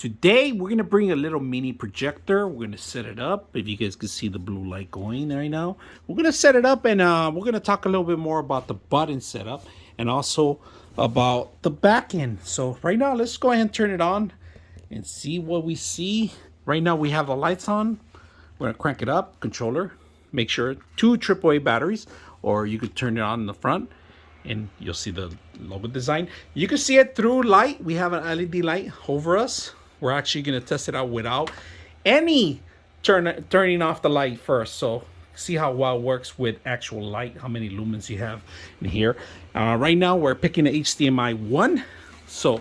Today we're gonna bring a little mini projector. We're gonna set it up. If you guys can see the blue light going right now, we're gonna set it up, and we're gonna talk a little bit more about the button setup and also about the back end. So right now, let's go ahead and turn it on and see what we see. Right now we have the lights on. We're gonna crank it up. Controller. Make sure 2 AAA batteries, or you could turn it on in the front and you'll see the logo design. You can see it through light. We have an LED light over us. We're actually going to test it out without any turning off the light first. So see how well it works with actual light, how many lumens you have in here. Right now we're picking the HDMI 1. So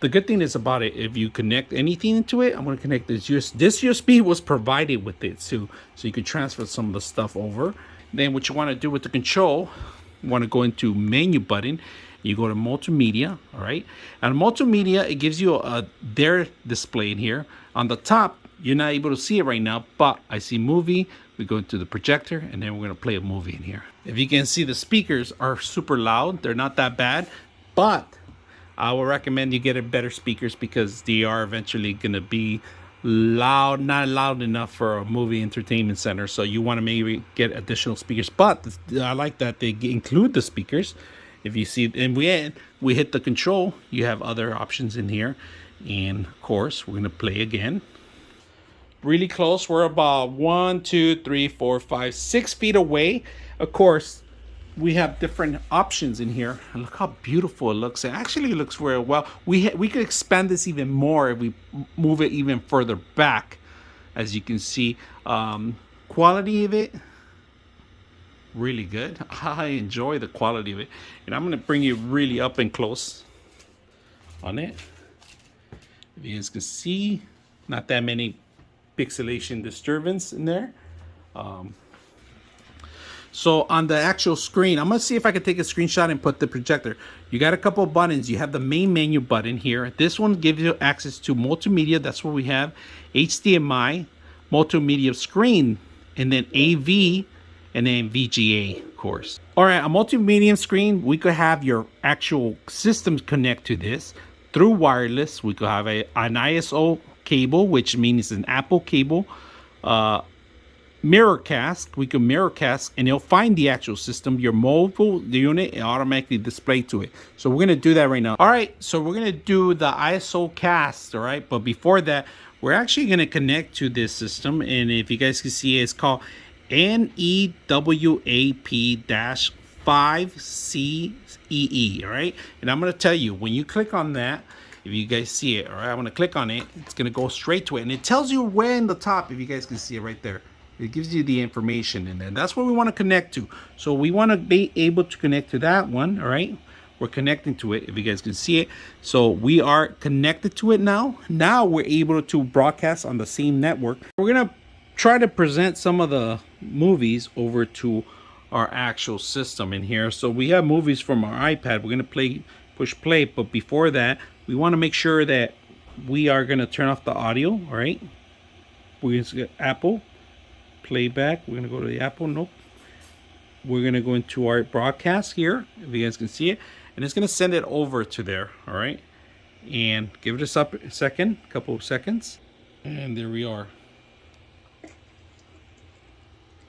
the good thing is about it, if you connect anything into it, I'm going to connect this USB. This USB was provided with it too, so you can transfer some of the stuff over. Then what you want to do with the control, you want to go into menu button. You go to multimedia, all right? And multimedia, it gives you their display in here. On the top, you're not able to see it right now, but I see movie. We go into the projector, and then we're going to play a movie in here. If you can see, the speakers are super loud. They're not that bad, but I will recommend you get better speakers because they are eventually going to be loud, not loud enough for a movie entertainment center. So you want to maybe get additional speakers, but I like that they include the speakers. If you see, and we hit the control, you have other options in here. And of course, we're going to play again. Really close. We're about 1, 2, 3, 4, 5, 6 feet away. Of course, we have different options in here. And look how beautiful it looks. It actually looks very well. We could expand this even more if we move it even further back. As you can see, quality of it, really good. I enjoy the quality of it. And I'm going to bring you really up and close on it. If you guys can see, not that many pixelation disturbance in there. So on the actual screen, I'm going to see if I can take a screenshot and put the projector. You got a couple of buttons. You have the main menu button here. This one gives you access to multimedia. That's what we have. HDMI, multimedia screen, and then AV, and then VGA, of course. All right, a multimedia screen, we could have your actual systems connect to this through wireless. We could have an ISO cable, which means it's an Apple cable. Mirrorcast, we can mirrorcast, and it'll find the actual system, your mobile unit, and automatically display to it. So we're going to do that right now. All right, so we're going to do the ISO cast, all right? But before that, we're actually going to connect to this system, and if you guys can see, it's called NEWAP-5CEE, all right? And I'm going to tell you, when you click on that, if you guys see it, all right, I'm going to click on it. It's going to go straight to it, and it tells you where in the top, if you guys can see it right there. It gives you the information, and then that's what we want to connect to. So we want to be able to connect to that one, all right? We're connecting to it, if you guys can see it. So we are connected to it now. Now we're able to broadcast on the same network. We're going to try to present some of the movies over to our actual system in here. So we have movies from our iPad. We're going to push play, but before that, we want to make sure that we are going to turn off the audio, all right? We're going to get Apple. Playback. We're gonna go to the Apple. Nope. We're gonna go into our broadcast here, if you guys can see it, and it's gonna send it over to there. All right, and give it a second, couple of seconds, and there we are.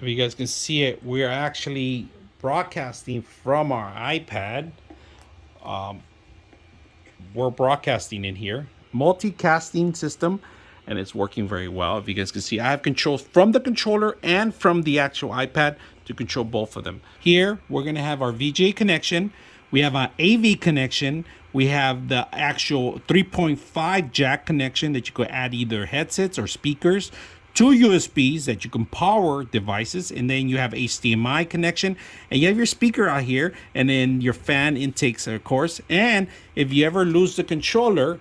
If you guys can see it, we're actually broadcasting from our iPad. We're broadcasting in here, multicasting system. And it's working very well. If you guys can see, I have controls from the controller and from the actual iPad to control both of them. Here, we're gonna have our VGA connection. We have an AV connection. We have the actual 3.5 jack connection that you could add either headsets or speakers. 2 USBs that you can power devices. And then you have HDMI connection. And you have your speaker out here. And then your fan intakes, of course. And if you ever lose the controller,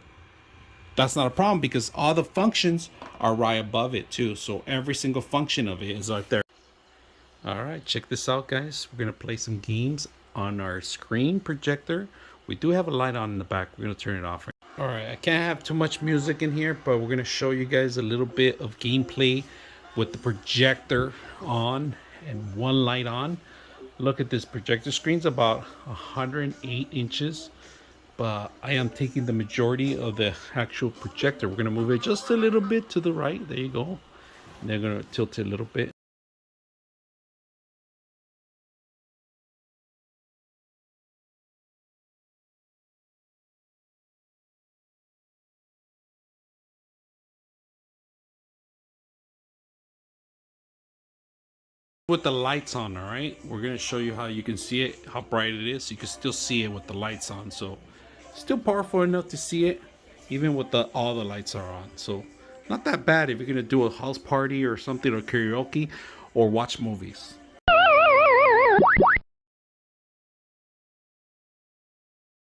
that's not a problem because all the functions are right above it too. So every single function of it is right there. All right, check this out, guys. We're going to play some games on our screen projector. We do have a light on in the back. We're going to turn it off. All right, I can't have too much music in here, but we're going to show you guys a little bit of gameplay with the projector on and one light on. Look at this projector screen's about 108 inches but I am taking the majority of the actual projector. We're going to move it just a little bit to the right. There you go. And they're going to tilt it a little bit. With the lights on, all right, we're going to show you how you can see it, how bright it is. You can still see it with the lights on. So still powerful enough to see it, even with all the lights are on. So not that bad if you're going to do a house party or something, or karaoke, or watch movies.